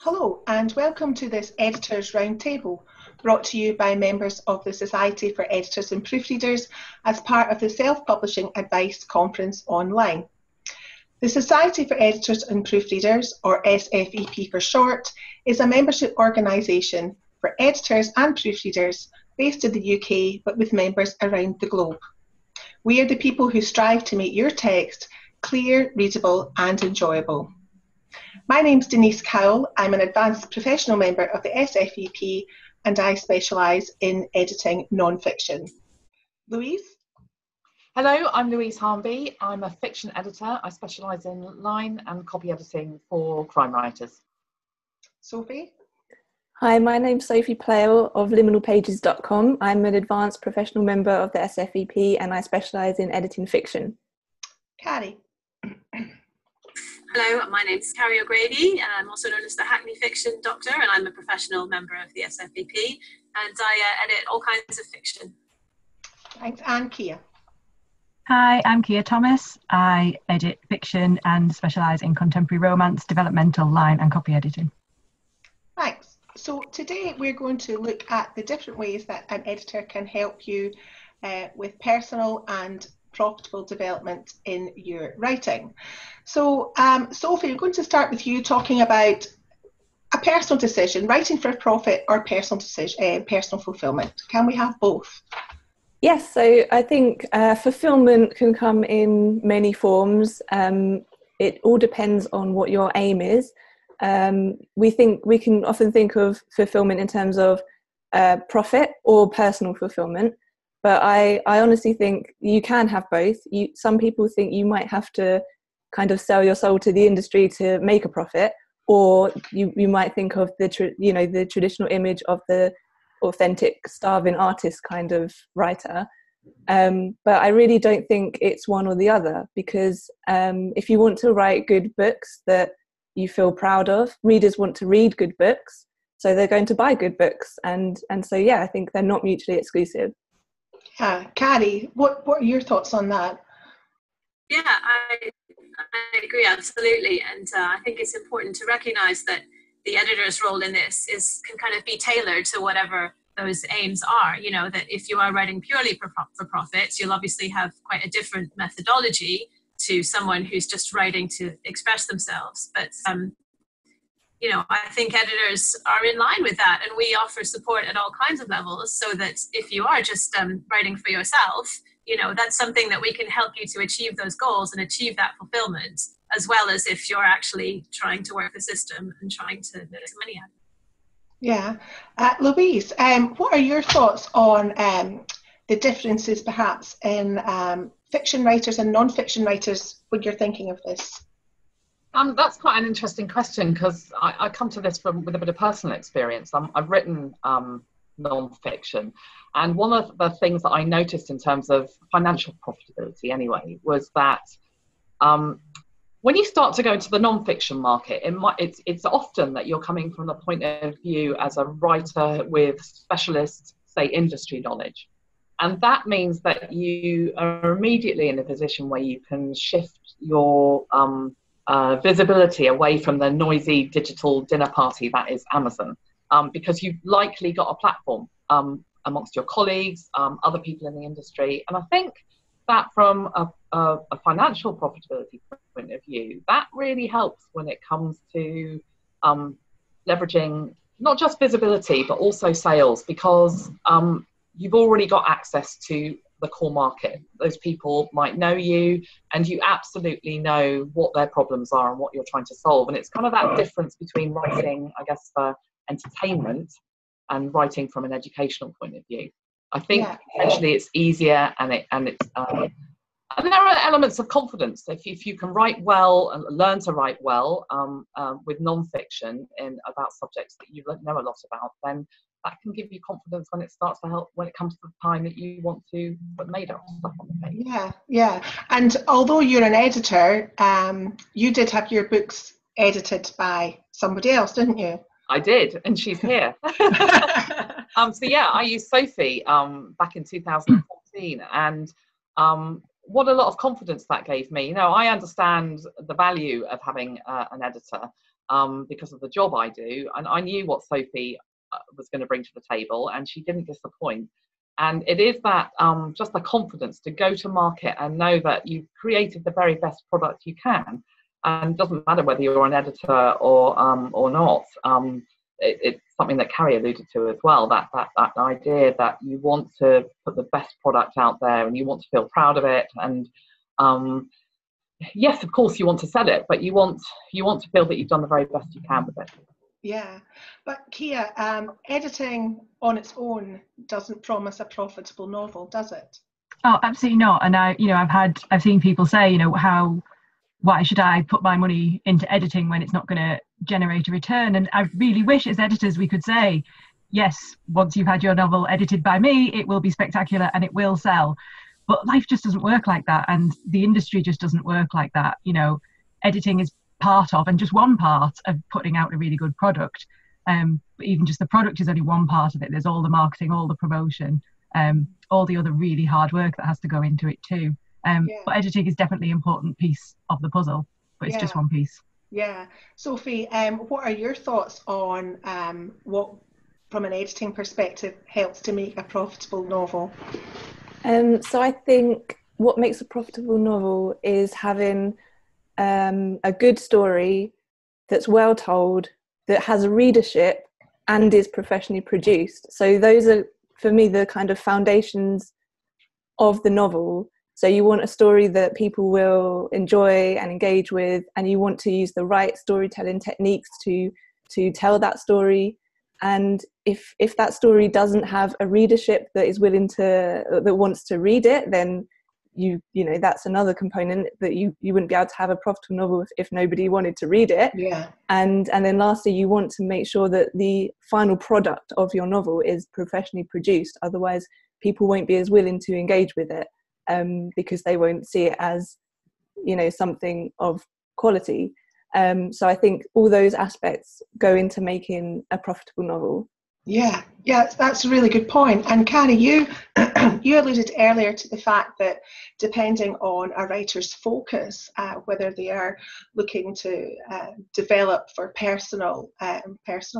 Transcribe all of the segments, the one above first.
Hello and welcome to this Editors Roundtable, brought to you by members of the Society for Editors and Proofreaders as part of the Self-Publishing Advice Conference online. The Society for Editors and Proofreaders, or SfeP for short, is a membership organisation for editors and proofreaders based in the UK but with members around the globe. We are the people who strive to make your text clear, readable and enjoyable. My name's Denise Cowell. I'm an advanced professional member of the SfeP and I specialise in editing non-fiction. Louise? Hello, I'm Louise Harnby. I'm a fiction editor. I specialise in line and copy editing for crime writers. Sophie? Hi, my name's Sophie Plale of liminalpages.com. I'm an advanced professional member of the SfeP and I specialise in editing fiction. Carrie? Hello, my name's Carrie O'Grady, and I'm also known as the Hackney Fiction Doctor, and I'm a professional member of the SfeP, and I edit all kinds of fiction. Thanks. And Kia? Hi, I'm Kia Thomas. I edit fiction and specialise in contemporary romance, developmental, line and copy editing. Thanks. So today we're going to look at the different ways that an editor can help you with personal and profitable development in your writing. So Sophie, I'm going to start with you talking about a personal decision, writing for a profit or personal decision, personal fulfillment. Can we have both? Yes, so I think fulfillment can come in many forms. It all depends on what your aim is. We can often think of fulfillment in terms of profit or personal fulfillment. But I honestly think you can have both. Some people think you might have to kind of sell your soul to the industry to make a profit, or you might think of the traditional image of the authentic starving artist kind of writer. But I really don't think it's one or the other, because if you want to write good books that you feel proud of, readers want to read good books, so they're going to buy good books, and so yeah, I think they're not mutually exclusive. Carrie, what are your thoughts on that? Yeah, I agree, absolutely. And I think it's important to recognise that the editor's role in this can kind of be tailored to whatever those aims are. You know, that if you are writing purely for profits, you'll obviously have quite a different methodology to someone who's just writing to express themselves. But you know, I think editors are in line with that, and we offer support at all kinds of levels, so that if you are just writing for yourself, you know, that's something that we can help you to achieve those goals and achieve that fulfillment, as well as if you're actually trying to work the system and trying to make some money out of it. Yeah. Louise, what are your thoughts on the differences perhaps in fiction writers and non-fiction writers when you're thinking of this? That's quite an interesting question, because I come to this with a bit of personal experience. I've written non-fiction, and one of the things that I noticed in terms of financial profitability anyway was that when you start to go into the non-fiction market, it's often that you're coming from the point of view as a writer with specialist, say, industry knowledge. And that means that you are immediately in a position where you can shift your visibility away from the noisy digital dinner party that is Amazon, because you've likely got a platform amongst your colleagues, other people in the industry. And I think that from a financial profitability point of view, that really helps when it comes to leveraging not just visibility, but also sales, because you've already got access to the core market. Those people might know you, and you absolutely know what their problems are and what you're trying to solve. And it's kind of that difference between writing, I guess, for entertainment and writing from an educational point of view. I think potentially it's easier, and there are elements of confidence. If you can write well and learn to write well with non-fiction about subjects that you know a lot about, then that can give you confidence when it starts to help when it comes to the time that you want to put made up stuff on the page. Yeah. And although you're an editor, you did have your books edited by somebody else, didn't you? I did, and she's here. So yeah, I used SfeP back in 2014, and what a lot of confidence that gave me. I understand the value of having an editor because of the job I do, and I knew what Sophie was going to bring to the table, and she didn't disappoint. And it is that just the confidence to go to market and know that you've created the very best product you can, and it doesn't matter whether you're an editor or not. It's something that Carrie alluded to as well, that idea that you want to put the best product out there and you want to feel proud of it. And yes, of course you want to sell it, but you want to feel that you've done the very best you can with it. Yeah, but Kia, editing on its own doesn't promise a profitable novel, does it? Oh, absolutely not. And I've seen people say, why should I put my money into editing when it's not going to generate a return? And I really wish as editors we could say, yes, once you've had your novel edited by me, it will be spectacular and it will sell. But life just doesn't work like that. And the industry just doesn't work like that. Editing is part of, and just one part of, putting out a really good product. But even just the product is only one part of it. There's all the marketing, all the promotion, all the other really hard work that has to go into it too. But editing is definitely an important piece of the puzzle, but it's just one piece. Yeah. Sophie, what are your thoughts on what, from an editing perspective, helps to make a profitable novel? So I think what makes a profitable novel is having a good story that's well told, that has a readership and is professionally produced. So those are, for me, the kind of foundations of the novel. So you want a story that people will enjoy and engage with, and you want to use the right storytelling techniques to tell that story. And if that story doesn't have a readership that is that wants to read it, then you know that's another component, that you wouldn't be able to have a profitable novel if nobody wanted to read it. Yeah. And then lastly, you want to make sure that the final product of your novel is professionally produced. Otherwise, people won't be as willing to engage with it, because they won't see it as, something of quality. So I think all those aspects go into making a profitable novel. Yeah, that's a really good point. And Carrie, you you alluded earlier to the fact that depending on a writer's focus, whether they are looking to develop for personal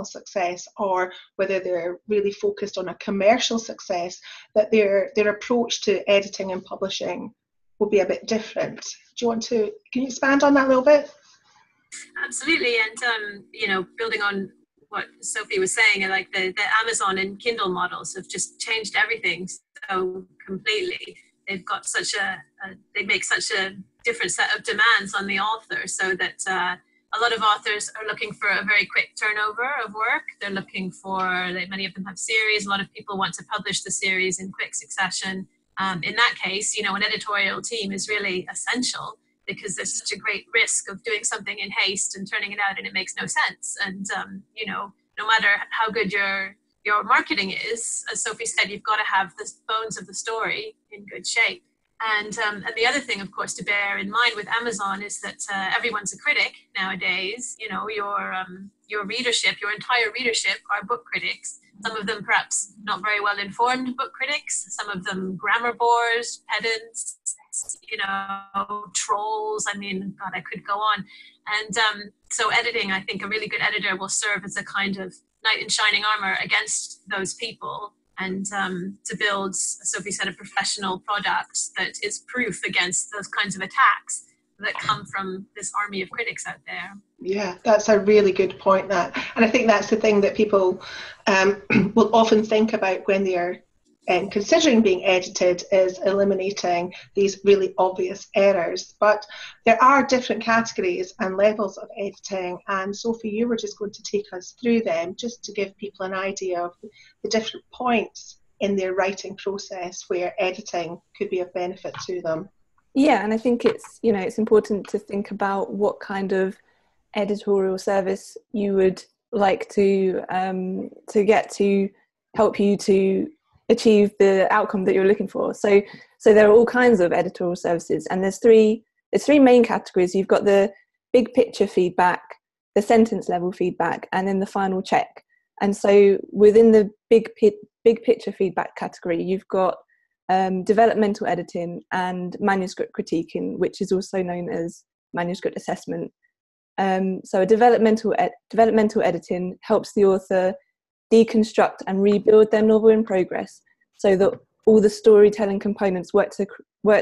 success, or whether they're really focused on a commercial success, that their approach to editing and publishing will be a bit different. Can you expand on that a little bit? Absolutely, and building on what Sophie was saying, like the Amazon and Kindle models have just changed everything so completely. They've got they make such a different set of demands on the author, so that a lot of authors are looking for a very quick turnover of work. They're looking for, many of them have series. A lot of people want to publish the series in quick succession. In that case, an editorial team is really essential, because there's such a great risk of doing something in haste and turning it out and it makes no sense. And, no matter how good your marketing is, as Sophie said, you've got to have the bones of the story in good shape. And the other thing, of course, to bear in mind with Amazon is that everyone's a critic nowadays. Your readership, your entire readership are book critics. Some of them perhaps not very well informed book critics, some of them grammar bores, pedants, trolls. I mean, God, I could go on. And so editing, I think a really good editor will serve as a kind of knight in shining armor against those people, and to build, as Sophie said, a professional product that is proof against those kinds of attacks that come from this army of critics out there. Yeah, that's a really good point, that. And I think that's the thing that people will often think about when they are considering being edited, is eliminating these really obvious errors. But there are different categories and levels of editing, and Sophie, you were just going to take us through them, just to give people an idea of the different points in their writing process where editing could be of benefit to them. Yeah, and I think it's important to think about what kind of editorial service you would like to get to help you to achieve the outcome that you're looking for. So there are all kinds of editorial services, and there's three main categories. You've got the big picture feedback, the sentence level feedback, and then the final check. And so within the big picture feedback category, you've got developmental editing, and manuscript critiquing, which is also known as manuscript assessment. So developmental editing helps the author deconstruct and rebuild their novel in progress, so that all the storytelling components work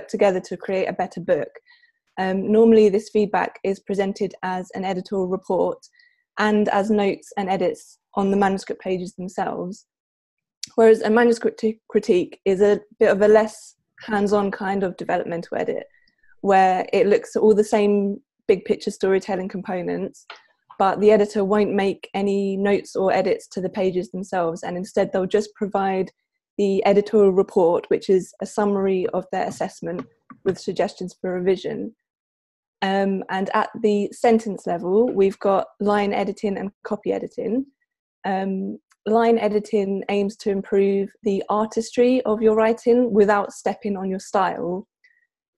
together to create a better book. Normally this feedback is presented as an editorial report and as notes and edits on the manuscript pages themselves, whereas a manuscript critique is a bit of a less hands-on kind of developmental edit, where it looks at all the same big picture storytelling components, but the editor won't make any notes or edits to the pages themselves, and instead they'll just provide the editorial report, which is a summary of their assessment with suggestions for revision. And at the sentence level, we've got line editing and copy editing. Line editing aims to improve the artistry of your writing without stepping on your style.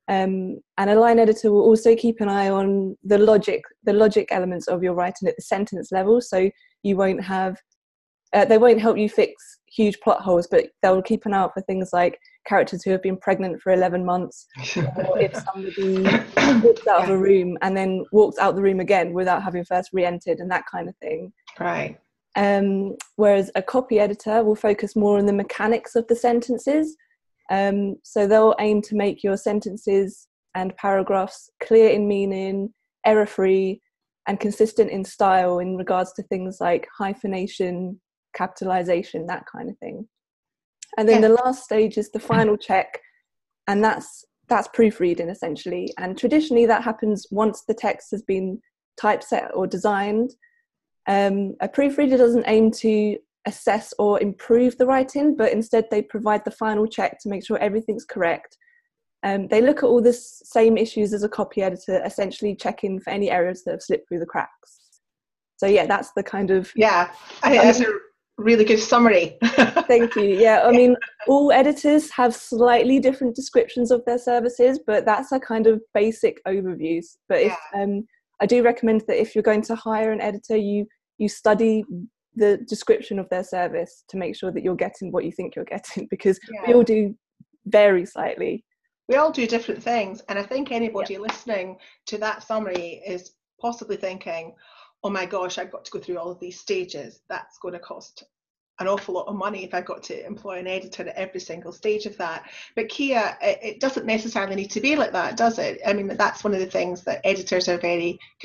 And a line editor will also keep an eye on the logic elements of your writing at the sentence level. So you won't have, they won't help you fix huge plot holes, but they'll keep an eye out for things like characters who have been pregnant for 11 months, or if somebody walks out of a room and then walks out the room again without having first re-entered, and that kind of thing. Right. Whereas a copy editor will focus more on the mechanics of the sentences. So they'll aim to make your sentences and paragraphs clear in meaning, error-free, and consistent in style in regards to things like hyphenation, capitalization, that kind of thing. And then the last stage is the final check, and that's proofreading essentially. And traditionally that happens once the text has been typeset or designed. A proofreader doesn't aim to assess or improve the writing, but instead they provide the final check to make sure everything's correct. They look at all the same issues as a copy editor, essentially checking for any errors that have slipped through the cracks. So yeah, that's the kind of... Yeah, I think that's a really good summary. Thank you. Yeah, I mean, all editors have slightly different descriptions of their services, but that's a kind of basic overview. But if I do recommend that if you're going to hire an editor, you study the description of their service to make sure that you're getting what you think you're getting, because we all do vary slightly. We all do different things, and I think anybody listening to that summary is possibly thinking, oh my gosh, I've got to go through all of these stages. That's going to cost an awful lot of money if I've got to employ an editor at every single stage of that. But Kia, it doesn't necessarily need to be like that, does it? I mean, that's one of the things that editors can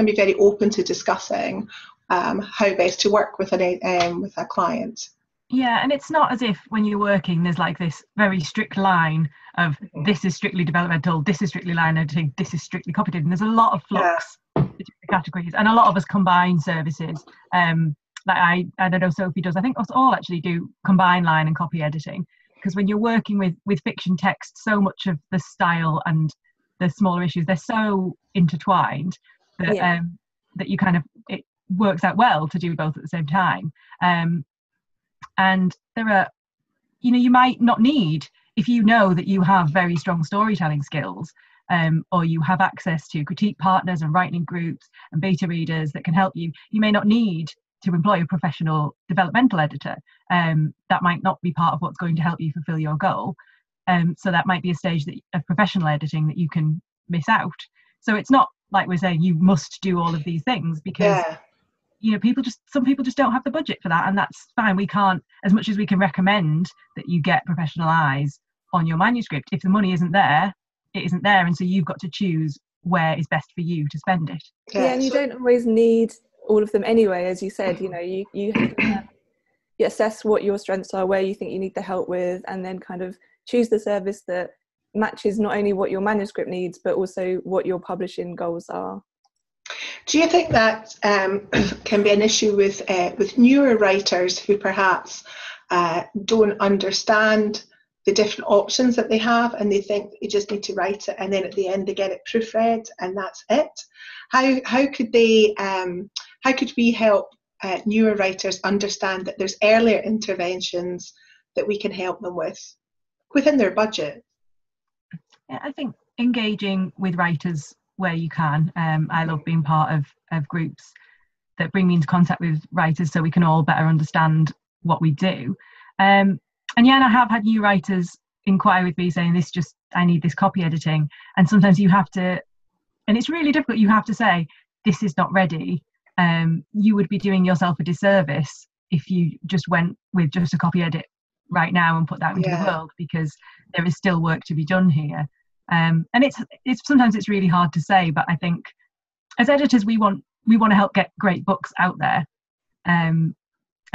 be very open to discussing, how best to work with a client. Yeah, and it's not as if when you're working there's like this very strict line of this is strictly developmental, this is strictly line editing, this is strictly copy editing. There's a lot of flux between the categories, and a lot of us combine services. Like I don't know, SfeP does. I think us all actually do combine line and copy editing, because when you're working with fiction text, so much of the style and the smaller issues, they're so intertwined that that you kind of, it works out well to do both at the same time. And there are, you might not need, if you know that you have very strong storytelling skills, or you have access to critique partners and writing groups and beta readers that can help you, you may not need to employ a professional developmental editor. That might not be part of what's going to help you fulfill your goal. So that might be a stage of professional editing that you can miss out. So it's not like we're saying you must do all of these things, because some people just don't have the budget for that, and that's fine. We can't, as much as we can recommend that you get professional eyes on your manuscript, if the money isn't there, it isn't there, and so you've got to choose where is best for you to spend it. And you don't always need all of them anyway, as you said. You have to you assess what your strengths are, where you think you need the help with, and then kind of choose the service that matches not only what your manuscript needs but also what your publishing goals are. Do you think that can be an issue with newer writers who perhaps don't understand the different options that they have, and they think you just need to write it and then at the end they get it proofread and that's it? How could we help newer writers understand that there's earlier interventions that we can help them with within their budget? Yeah, I think engaging with writers where you can. I love being part of groups that bring me into contact with writers so we can all better understand what we do. And I have had new writers inquire with me saying I need this copy editing, and sometimes you have to, and it's really difficult, you have to say this is not ready. You would be doing yourself a disservice if you just went with just a copy edit right now and put that into the world, because there is still work to be done here. And it's sometimes it's really hard to say, but I think as editors we want to help get great books out there, and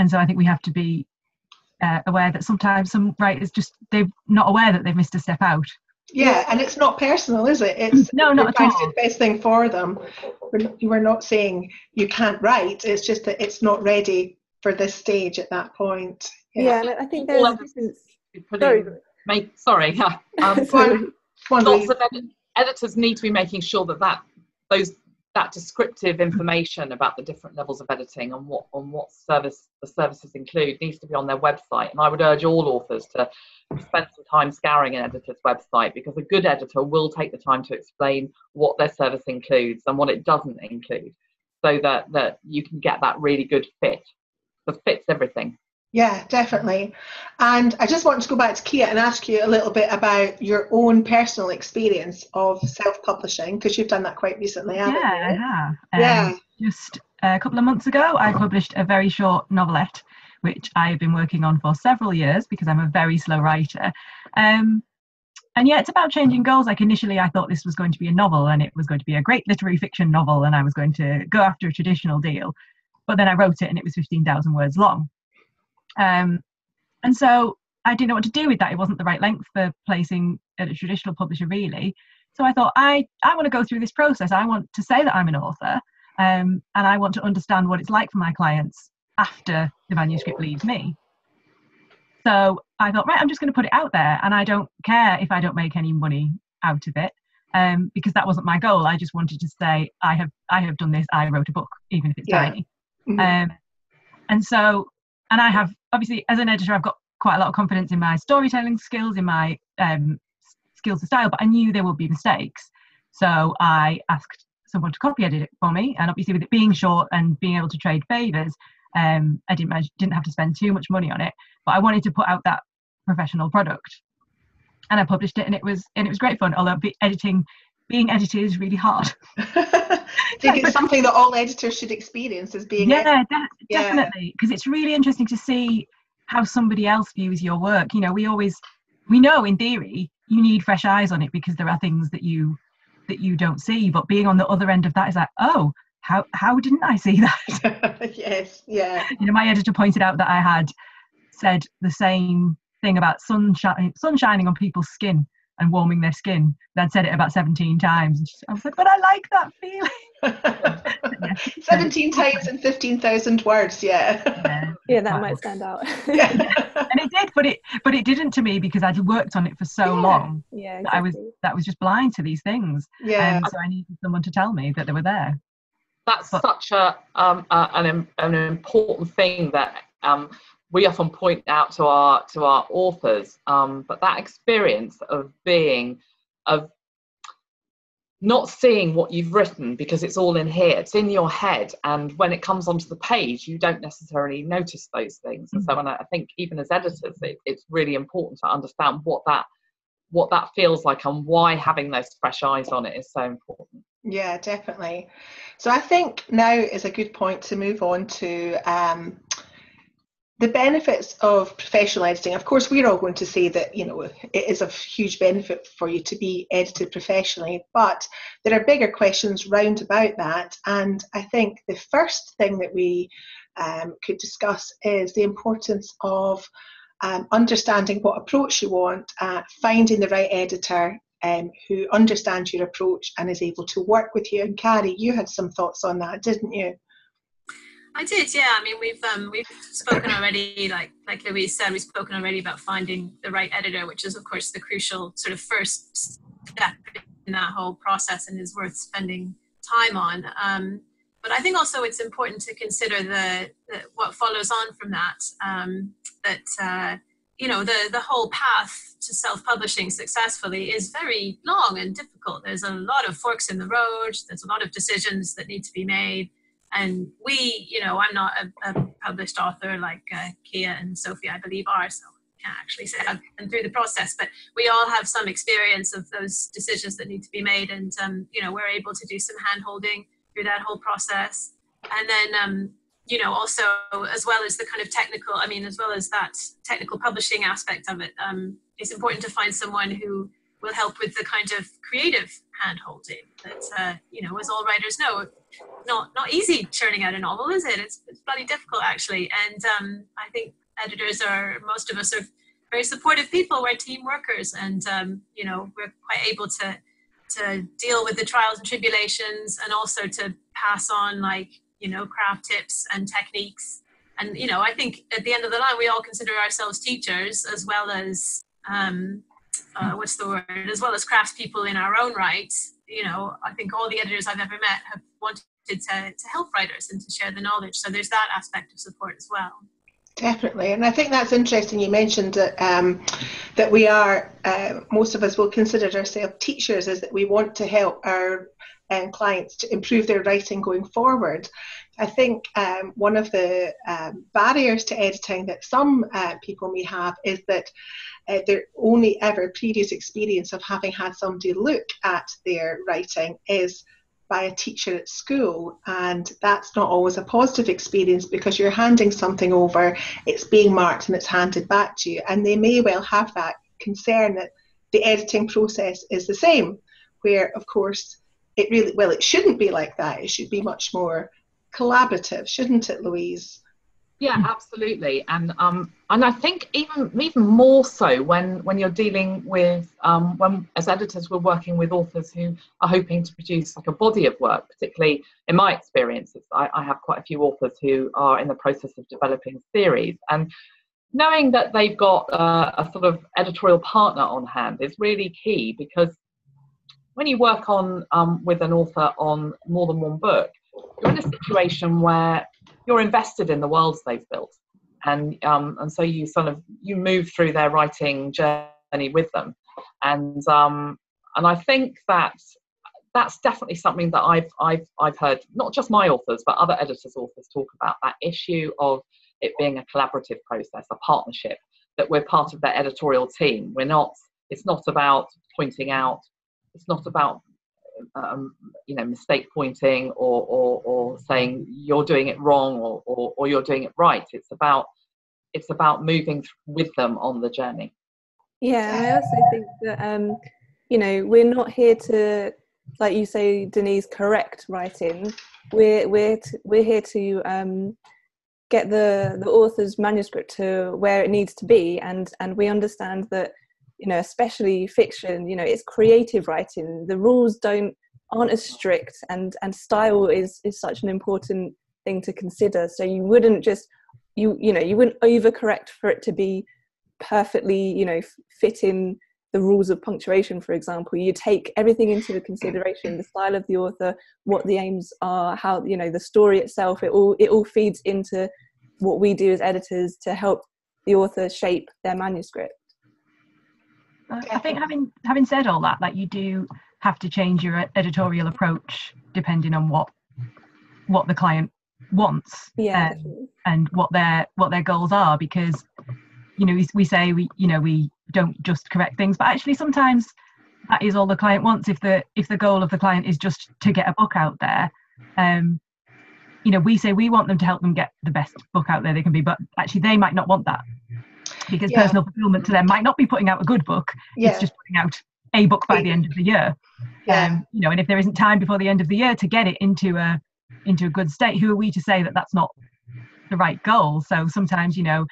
so I think we have to be aware that sometimes some writers they're not aware that they've missed a step out. Yeah, and it's not personal, is it? It's no, not at all. Trying to do the best thing for them. We're not saying you can't write. It's just that it's not ready for this stage at that point. Yeah, and I think there's a difference. Sorry. Lots of editors need to be making sure that descriptive information about the different levels of editing and what the services include needs to be on their website. And I would urge all authors to spend some time scouring an editor's website, because a good editor will take the time to explain what their service includes and what it doesn't include, so that you can get that really good fit that fits everything. Yeah, definitely. And I just want to go back to Kia and ask you a little bit about your own personal experience of self-publishing, because you've done that quite recently, haven't you? I have. Just a couple of months ago, I published a very short novelette, which I've been working on for several years because I'm a very slow writer. And yeah, it's about changing goals. Like initially, I thought this was going to be a novel and it was going to be a great literary fiction novel and I was going to go after a traditional deal. But then I wrote it and it was 15,000 words long. And so I didn't know what to do with that. It wasn't the right length for placing at a traditional publisher, really. So I thought, I want to go through this process. I want to say that I'm an author, and I want to understand what it's like for my clients after the manuscript leaves me. So I thought, right, I'm just going to put it out there, and I don't care if I don't make any money out of it, because that wasn't my goal. I just wanted to say, I have done this. I wrote a book, even if it's tiny. Mm-hmm. And I have, obviously, as an editor, I've got quite a lot of confidence in my storytelling skills, in my skills of style, but I knew there would be mistakes. So I asked someone to copy edit it for me. And obviously, with it being short and being able to trade favours, I didn't have to spend too much money on it. But I wanted to put out that professional product. And I published it, and it was great fun, although being edited is really hard. I think it's something that all editors should experience as being definitely, because it's really interesting to see how somebody else views your work. You know, we know in theory you need fresh eyes on it because there are things that you don't see, but being on the other end of that is like, oh, how didn't I see that? Yes, yeah. You know, my editor pointed out that I had said the same thing about sun shining on people's skin and warming their skin. I'd said it about 17 times. And I was like, but I like that feeling. 17 times in 15,000 words, yeah. Yeah, that might stand out. And it did, but it didn't to me because I'd worked on it for so long. Yeah, exactly. that was just blind to these things. Yeah. So I needed someone to tell me that they were there. That's such an important thing that we often point out to our authors, but that experience of not seeing what you've written because it's all in here, it's in your head, and when it comes onto the page you don't necessarily notice those things. And so I think even as editors it's really important to understand what that feels like and why having those fresh eyes on it is so important. Yeah, definitely. So I think now is a good point to move on to the benefits of professional editing. Of course, we're all going to say that, you know, it is a huge benefit for you to be edited professionally, but there are bigger questions round about that. And I think the first thing that we could discuss is the importance of understanding what approach you want, finding the right editor who understands your approach and is able to work with you. And Carrie, you had some thoughts on that, didn't you? I did, yeah. I mean, we've spoken already, like Louise said, we've spoken already about finding the right editor, which is, of course, the crucial sort of first step in that whole process and is worth spending time on. But I think also it's important to consider the what follows on from that, you know, the whole path to self-publishing successfully is very long and difficult. There's a lot of forks in the road. There's a lot of decisions that need to be made. And we, you know, I'm not a published author like Kia and Sophie, I believe, are, so actually say I've been through the process, but we all have some experience of those decisions that need to be made, and we're able to do some hand holding through that whole process. And then also, as well as the kind of technical, as well as that technical publishing aspect of it, it's important to find someone who will help with the kind of creative hand holding that as all writers know, not easy churning out a novel, is it? It's bloody difficult, actually. And I think most of us are very supportive people. We're team workers, and we're quite able to deal with the trials and tribulations, and also to pass on craft tips and techniques. And I think at the end of the line, we all consider ourselves teachers as well as as well as craftspeople in our own right. I think all the editors I've ever met have wanted to help writers and to share the knowledge. So there's that aspect of support as well. Definitely, and I think that's interesting. You mentioned that that we are, most of us will consider ourselves teachers, is that we want to help our clients to improve their writing going forward. I think one of the barriers to editing that some people may have is that their only ever previous experience of having had somebody look at their writing is by a teacher at school, and that's not always a positive experience, because you're handing something over, it's being marked and it's handed back to you, and they may well have that concern that the editing process is the same, where of course it shouldn't be like that. It should be much more collaborative, shouldn't it, Louise? Yeah, absolutely. And I think even more so when you're dealing with when as editors we're working with authors who are hoping to produce like a body of work. Particularly in my experience, I have quite a few authors who are in the process of developing series, and knowing that they've got a sort of editorial partner on hand is really key, because when you work on with an author on more than one book, you're in a situation where you're invested in the worlds they've built, and so you move through their writing journey with them, and I think that's definitely something that I've heard, not just my authors but other editors' authors talk about, that issue of it being a collaborative process, a partnership, that we're part of their editorial team. It's not about pointing out, it's not about mistake pointing or saying you're doing it wrong or you're doing it right. It's about moving with them on the journey. Yeah, and I also think that we're not here to, like you say, Denise, correct writing. We're here to get the author's manuscript to where it needs to be, and we understand that, especially fiction, it's creative writing. The rules aren't as strict, and style is such an important thing to consider. So you wouldn't just you wouldn't overcorrect for it to be perfectly fit in the rules of punctuation, for example. You take everything into consideration: the style of the author, what the aims are, how the story itself. It all feeds into what we do as editors to help the author shape their manuscript. I think having said all that, you do have to change your editorial approach depending on what the client wants, and what their goals are, because we say we don't just correct things, but actually sometimes that is all the client wants. If the goal of the client is just to get a book out there, we say we want them to help them get the best book out there they can be, but actually they might not want that, because personal fulfillment to them might not be putting out a good book. It's just putting out a book by the end of the year. And if there isn't time before the end of the year to get it into a good state, who are we to say that that's not the right goal? So sometimes you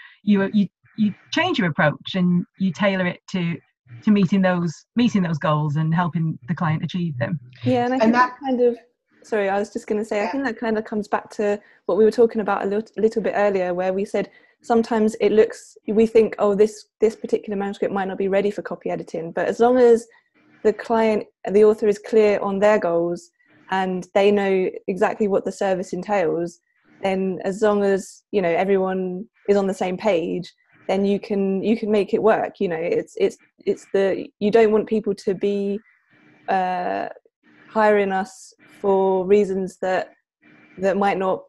change your approach and you tailor it to meeting those goals and helping the client achieve them. Yeah, and I think that kind of, sorry, I was just going to say, I think that kind of comes back to what we were talking about a little bit earlier, where we said sometimes we think, oh, this particular manuscript might not be ready for copy editing, but as long as the author is clear on their goals and they know exactly what the service entails, then as long as everyone is on the same page, then you can make it work. You don't want people to be hiring us for reasons that might not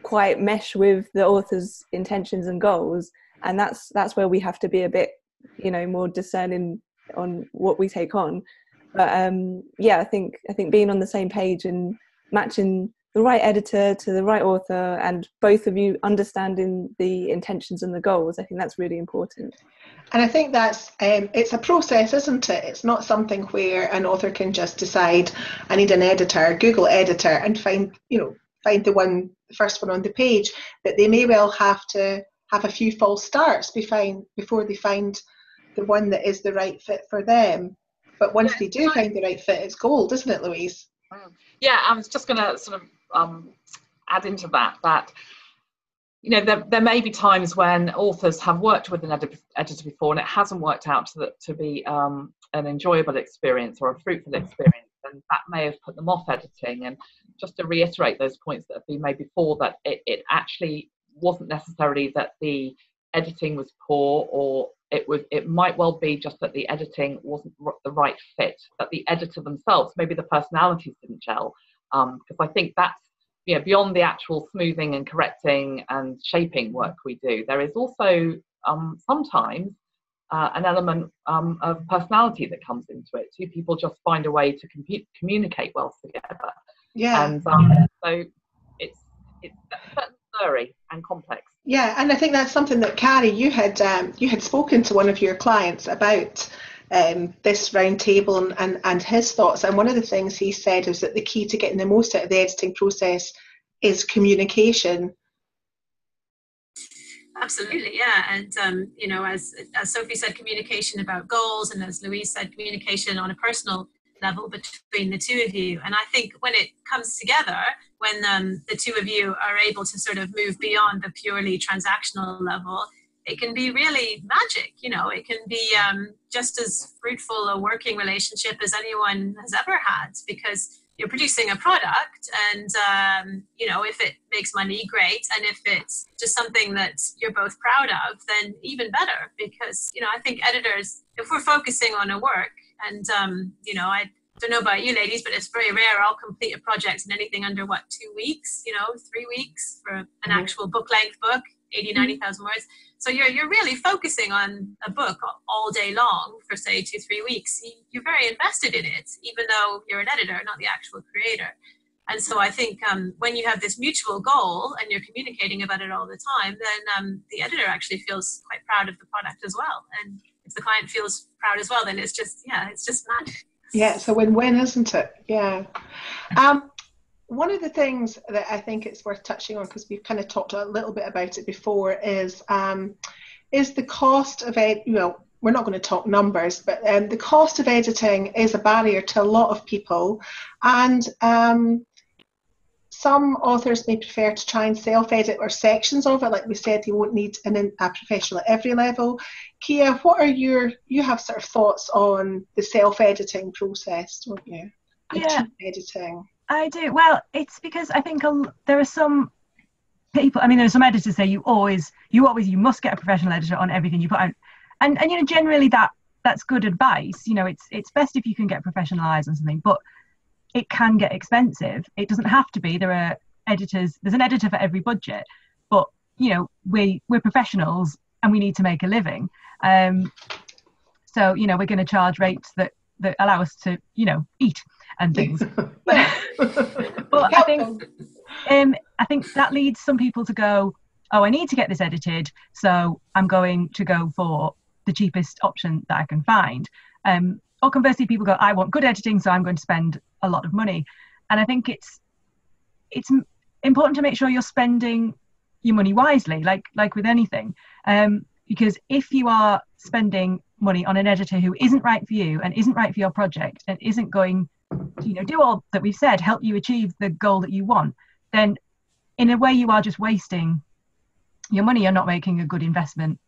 quite mesh with the author's intentions and goals, and that's where we have to be a bit, you know, more discerning on what we take on. But yeah, I think being on the same page and matching the right editor to the right author, and both of you understanding the intentions and the goals, I think that's really important. And I think that's it's a process, isn't it? It's not something where an author can just decide, I need an editor, Google editor, and find the first one on the page. That they may well have to have a few false starts before they find the one that is the right fit for them. But once they do find the right fit, it's gold, isn't it, Louise? Yeah, I was just going to sort of add into that, you know, there may be times when authors have worked with an editor before and it hasn't worked out to be an enjoyable experience or a fruitful experience, and that may have put them off editing. And just to reiterate those points that have been made before, that it actually wasn't necessarily that the editing was poor, or it might well be just that the editing wasn't the right fit, that the editor themselves, maybe the personalities didn't gel, because I think that's, you know, beyond the actual smoothing and correcting and shaping work we do, there is also sometimes an element of personality that comes into it. Two people just find a way to communicate well together. Yeah. And so it's blurry and complex. Yeah, and I think that's something that, Carrie, you had spoken to one of your clients about this round table and his thoughts. And one of the things he said is that the key to getting the most out of the editing process is communication. Absolutely, yeah. And you know, as Sophie said, communication about goals, and as Louise said, communication on a personal level between the two of you. And I think when it comes together, when the two of you are able to sort of move beyond the purely transactional level, it can be really magic. You know, it can be just as fruitful a working relationship as anyone has ever had, because you're producing a product, and you know, if it makes money, great, and if it's just something that you're both proud of, then even better. Because, you know, I think editors, if we're focusing on a work, and you know, I don't know about you ladies, but it's very rare I'll complete a project in anything under 2 weeks, you know, 3 weeks for an actual book length book, 90,000 words. So you're really focusing on a book all day long for, say, 2-3 weeks. You're very invested in it, even though you're an editor, not the actual creator. And so I think when you have this mutual goal and you're communicating about it all the time, then the editor actually feels quite proud of the product as well. And if the client feels proud as well, then it's just magic. Yeah, it's a win-win, isn't it? Yeah. One of the things that I think it's worth touching on, because we've kind of talked a little bit about it before, is the cost of we're not going to talk numbers, but the cost of editing is a barrier to a lot of people, and some authors may prefer to try and self-edit or sections of it. Like we said, you won't need a professional at every level. Kia, what are you have sort of thoughts on the self-editing process, don't you? Yeah, editing. I do. Well, it's because I think there are some people, I mean, there are some editors say you must get a professional editor on everything you put out. And you know, generally that's good advice. You know, it's best if you can get professional eyes on something, but it can get expensive. It doesn't have to be. There are editors, there's an editor for every budget, but you know, we're professionals and we need to make a living. So, you know, we're going to charge rates that allow us to, you know, eat and things. But I think that leads some people to go, oh, I need to get this edited, so I'm going to go for the cheapest option that I can find. Or conversely, people go, I want good editing, so I'm going to spend a lot of money. And I think it's important to make sure you're spending your money wisely, like with anything. Because if you are spending money on an editor who isn't right for you and isn't right for your project and isn't going to, you know, do all that we've said, help you achieve the goal that you want, then in a way you are just wasting your money. You're not making a good investment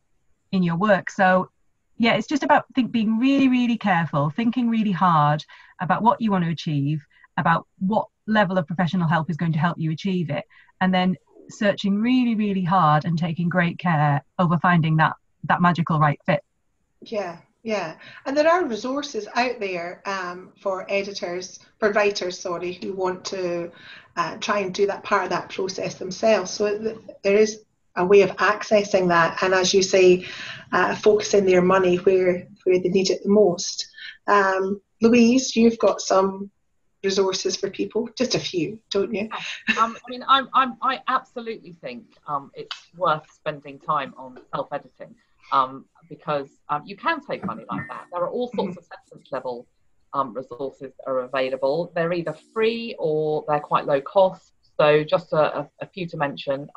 in your work. So yeah, it's just about being really, really careful, thinking really hard about what you want to achieve, about what level of professional help is going to help you achieve it, and then searching really, really hard and taking great care over finding that magical right fit. Yeah. And there are resources out there for writers, who want to try and do that part of that process themselves. So there is a way of accessing that, and as you say, focusing their money where they need it the most. Louise, you've got some resources for people, just a few, don't you? I mean, I absolutely think it's worth spending time on self-editing, because you can save money like that. There are all sorts of sentence level resources that are available. They're either free or they're quite low cost. So just a few to mention.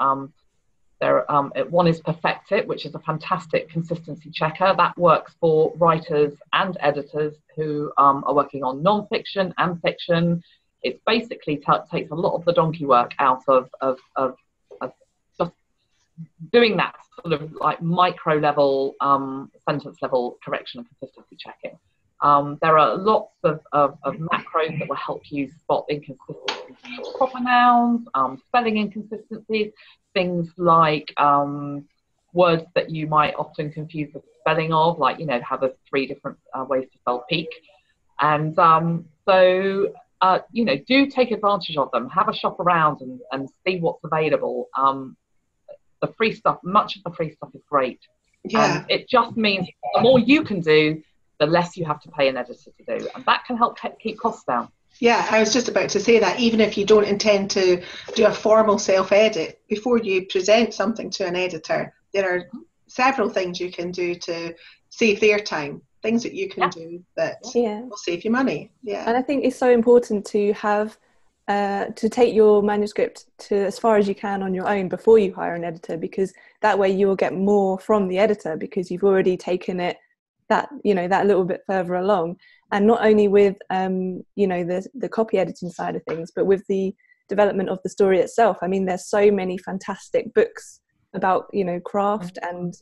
One is Perfect It, which is a fantastic consistency checker that works for writers and editors who are working on non-fiction and fiction. It basically takes a lot of the donkey work out of just doing that sort of like micro level, sentence level correction and consistency checking. There are lots of macros that will help you spot inconsistencies in proper nouns, spelling inconsistencies, things like words that you might often confuse the spelling of, like, how there's 3 different ways to spell peak. And do take advantage of them. Have a shop around and see what's available. The free stuff, much of the free stuff is great. Yeah. It just means the more you can do, the less you have to pay an editor to do. And that can help keep costs down. Yeah, I was just about to say that even if you don't intend to do a formal self-edit, before you present something to an editor, there are several things you can do to save their time, things that you can do that will save you money. Yeah. And I think it's so important to have, to take your manuscript to as far as you can on your own before you hire an editor, because that way you will get more from the editor because you've already taken it that little bit further along. And not only with the copy editing side of things, but with the development of the story itself. I mean, there's so many fantastic books about craft and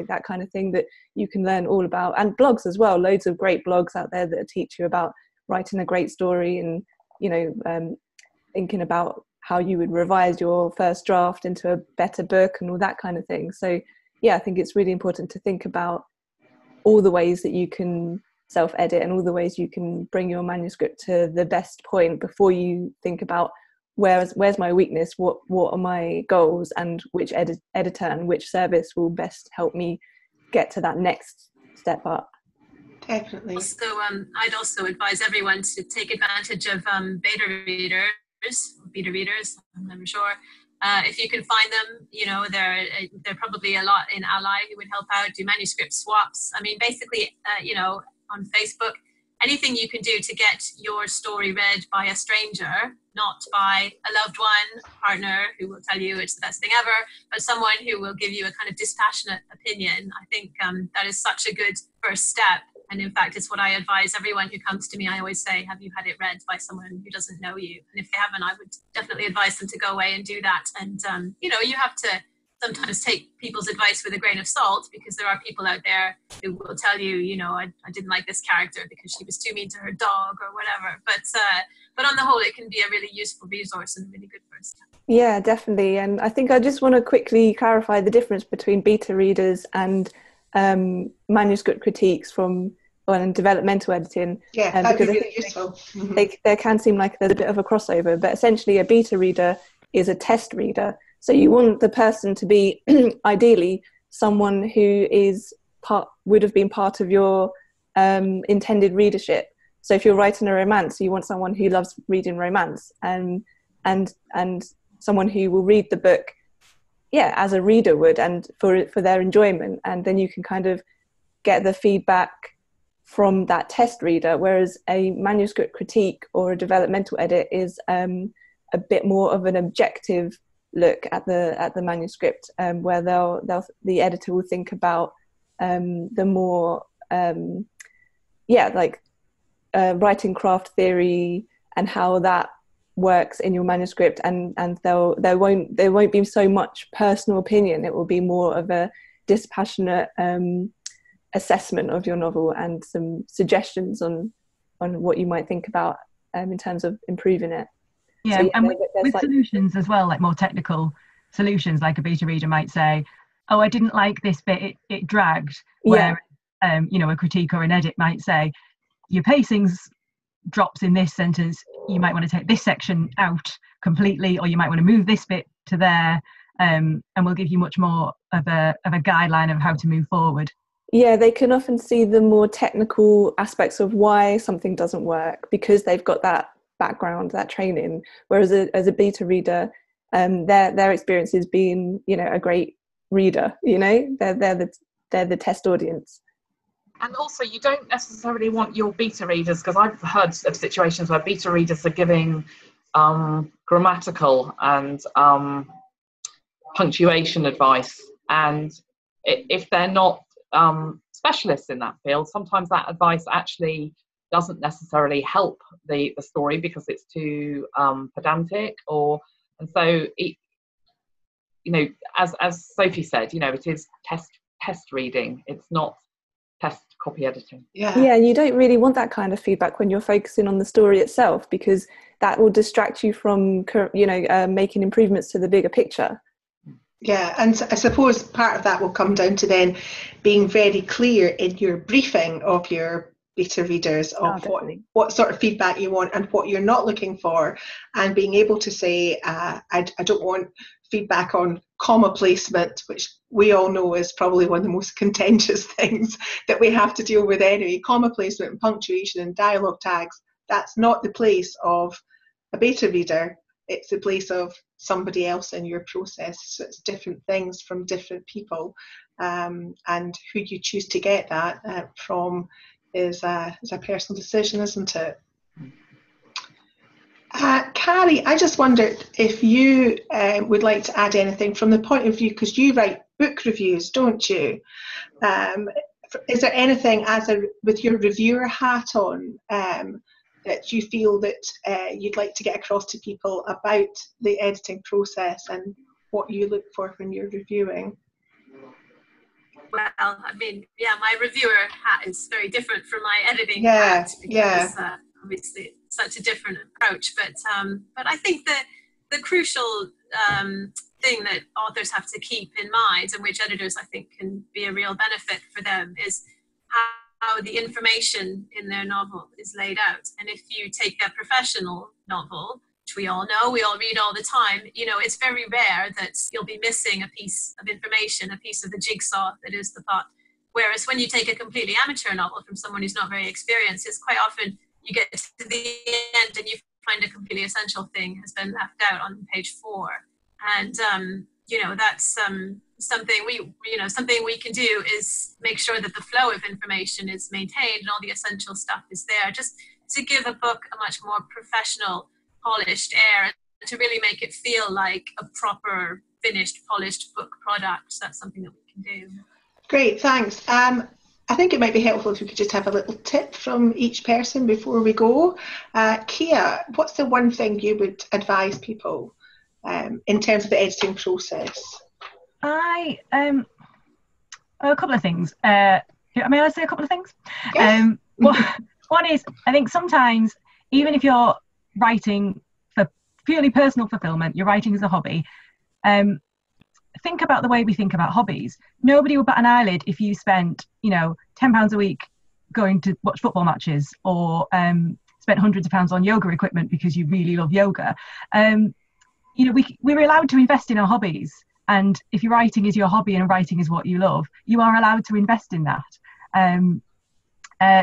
that kind of thing that you can learn all about, and blogs as well. Loads of great blogs out there that teach you about writing a great story and thinking about how you would revise your first draft into a better book and all that kind of thing. So I think it's really important to think about all the ways that you can self-edit and all the ways you can bring your manuscript to the best point before you think about where's my weakness, what are my goals, and which editor and which service will best help me get to that next step up. Definitely. Also, I'd also advise everyone to take advantage of beta readers, I'm never sure. If you can find them, there are probably a lot in Ally who would help out, do manuscript swaps. I mean, basically, on Facebook, anything you can do to get your story read by a stranger, not by a loved one, partner who will tell you it's the best thing ever, but someone who will give you a kind of dispassionate opinion. I think that is such a good first step. And in fact, it's what I advise everyone who comes to me. I always say, have you had it read by someone who doesn't know you? And if they haven't, I would definitely advise them to go away and do that. And, you have to sometimes take people's advice with a grain of salt, because there are people out there who will tell you, I didn't like this character because she was too mean to her dog or whatever. But on the whole, it can be a really useful resource and a really good first step. Yeah, definitely. And I think I just want to quickly clarify the difference between beta readers and manuscript critiques and developmental editing. Yeah, that'd be really useful. There can seem like there's a bit of a crossover, but essentially a beta reader is a test reader. So you want the person to be ideally someone who would have been part of your intended readership. So if you're writing a romance, you want someone who loves reading romance, and someone who will read the book, as a reader would, and for their enjoyment. And then you can kind of get the feedback from that test reader. Whereas a manuscript critique or a developmental edit is a bit more of an objective look at the manuscript, where the editor will think about the more writing craft theory and how that works in your manuscript, and there won't be so much personal opinion. It will be more of a dispassionate assessment of your novel and some suggestions on what you might think about in terms of improving it. Yeah, so, and with solutions as well, like more technical solutions, like a beta reader might say, oh, I didn't like this bit, it dragged. Where, a critique or an edit might say, your pacing's drops in this sentence, you might want to take this section out completely, or you might want to move this bit to there. and will give you much more of a guideline of how to move forward. Yeah, they can often see the more technical aspects of why something doesn't work because they've got that background, that training. Whereas as a beta reader, their experience is being, a great reader. They're the test audience. And also, you don't necessarily want your beta readers, because I've heard of situations where beta readers are giving grammatical and punctuation advice, and if they're not specialists in that field, sometimes that advice actually doesn't necessarily help the story because it's too pedantic, and so as Sophie said, it is test reading. It's not test copy editing. Yeah, and you don't really want that kind of feedback when you're focusing on the story itself, because that will distract you from making improvements to the bigger picture. Yeah, and I suppose part of that will come down to then being very clear in your briefing of your beta readers of what sort of feedback you want and what you're not looking for, and being able to say, I don't want feedback on comma placement, which we all know is probably one of the most contentious things that we have to deal with anyway. Comma placement and punctuation and dialogue tags, that's not the place of a beta reader. It's the place of somebody else in your process. So it's different things from different people, and who you choose to get that from is a personal decision, isn't it? Carrie, I just wondered if you would like to add anything from the point of view, because you write book reviews, don't you? Is there anything with your reviewer hat on that you feel that you'd like to get across to people about the editing process and what you look for when you're reviewing? Well, I mean, my reviewer hat is very different from my editing hat because obviously it's such a different approach. But I think that the crucial thing that authors have to keep in mind, and which editors I think can be a real benefit for them, is how the information in their novel is laid out. And if you take a professional novel, which we all know, we all read all the time, it's very rare that you'll be missing a piece of information, a piece of the jigsaw that is the plot. Whereas when you take a completely amateur novel from someone who's not very experienced, it's quite often you get to the end and you find a completely essential thing has been left out on page 4. And, that's something we can do is make sure that the flow of information is maintained and all the essential stuff is there, just to give a book a much more professional, polished air, and to really make it feel like a proper, finished, polished book product. So that's something that we can do. Great, thanks. I think it might be helpful if we could just have a little tip from each person before we go. Kia, what's the one thing you would advise people in terms of the editing process? A couple of things. May I say a couple of things? Yes. One is, I think sometimes, even if you're writing for purely personal fulfillment, you're writing as a hobby, think about the way we think about hobbies. Nobody will bat an eyelid if you spent, £10 a week going to watch football matches, or spent hundreds of pounds on yoga equipment because you really love yoga. We're allowed to invest in our hobbies. And if your writing is your hobby and writing is what you love, you are allowed to invest in that.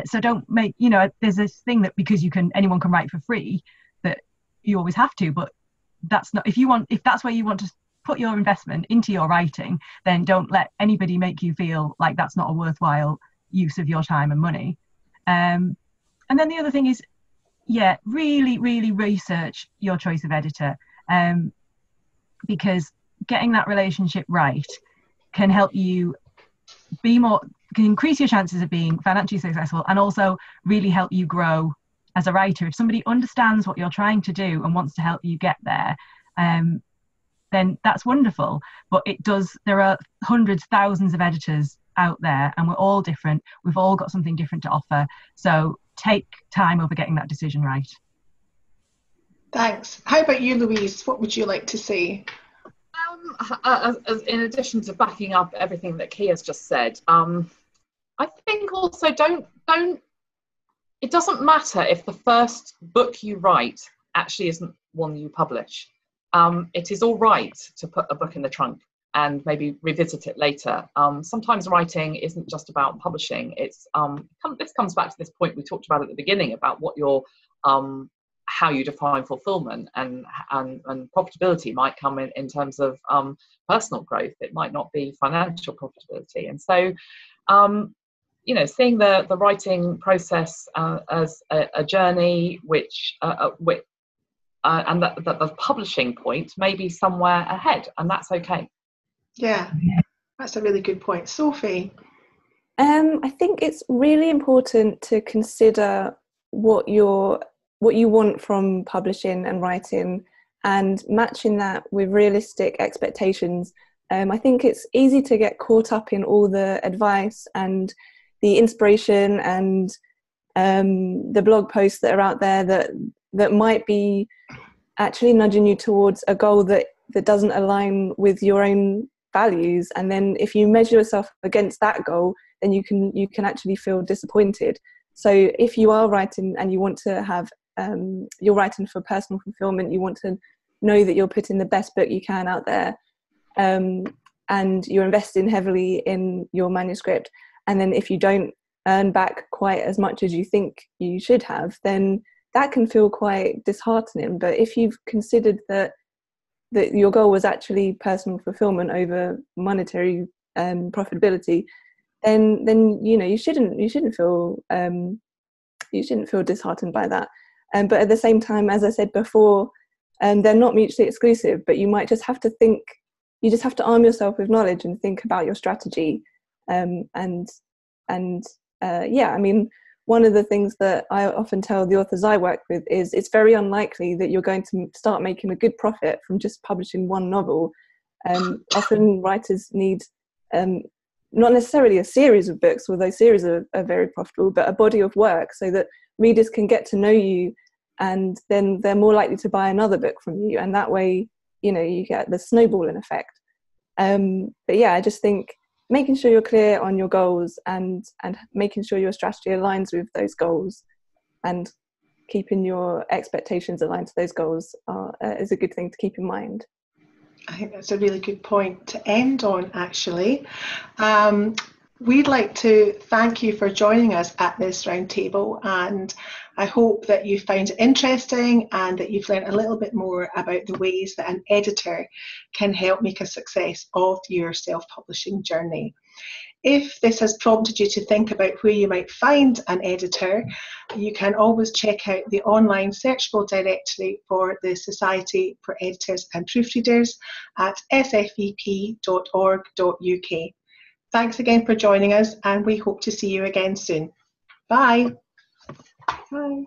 So don't make, there's this thing that because anyone can write for free, that you always have to, but that's not, if that's where you want to put your investment into your writing, then don't let anybody make you feel like that's not a worthwhile use of your time and money. And then the other thing is, really, really research your choice of editor, because getting that relationship right can help you can increase your chances of being financially successful, and also really help you grow as a writer. If somebody understands what you're trying to do and wants to help you get there, then that's wonderful. But there are hundreds, thousands of editors out there, and we're all different. We've all got something different to offer. So take time over getting that decision right. Thanks. How about you, Louise? What would you like to say? In addition to backing up everything that Kia's just said, I think also it doesn't matter if the first book you write actually isn't one you publish. it is all right to put a book in the trunk and maybe revisit it later. Sometimes writing isn't just about publishing. It's this comes back to this point we talked about at the beginning about what your how you define fulfillment, and profitability might come in terms of personal growth. It might not be financial profitability. And so seeing the writing process as a journey, which and that the publishing point may be somewhere ahead, and that's okay. Yeah, that's a really good point. Sophie? I think it's really important to consider what you want from publishing and writing, and matching that with realistic expectations. I think it's easy to get caught up in all the advice and the inspiration and the blog posts that are out there that might be actually nudging you towards a goal that doesn't align with your own values. And then if you measure yourself against that goal, then you can actually feel disappointed. So if you are writing and you want to have you're writing for personal fulfillment, you want to know that you're putting the best book you can out there, and you're investing heavily in your manuscript, and then if you don't earn back quite as much as you think you should have, then that can feel quite disheartening. But if you've considered that your goal was actually personal fulfillment over monetary profitability, then you shouldn't feel disheartened by that. But at the same time, as I said before, they're not mutually exclusive. But you might just have to think. You just have to arm yourself with knowledge and think about your strategy. I mean, one of the things that I often tell the authors I work with is it's very unlikely that you're going to start making a good profit from just publishing one novel. Often writers need not necessarily a series of books, although series are very profitable, but a body of work so that readers can get to know you, and then they're more likely to buy another book from you, and that way you get the snowballing effect. But yeah, I just think making sure you're clear on your goals and making sure your strategy aligns with those goals, and keeping your expectations aligned to those goals is a good thing to keep in mind. I think that's a really good point to end on, actually. We'd like to thank you for joining us at this roundtable, and I hope that you found it interesting and that you've learned a little bit more about the ways that an editor can help make a success of your self-publishing journey. If this has prompted you to think about where you might find an editor, you can always check out the online searchable directory for the Society for Editors and Proofreaders at sfep.org.uk. Thanks again for joining us, and we hope to see you again soon. Bye. Bye.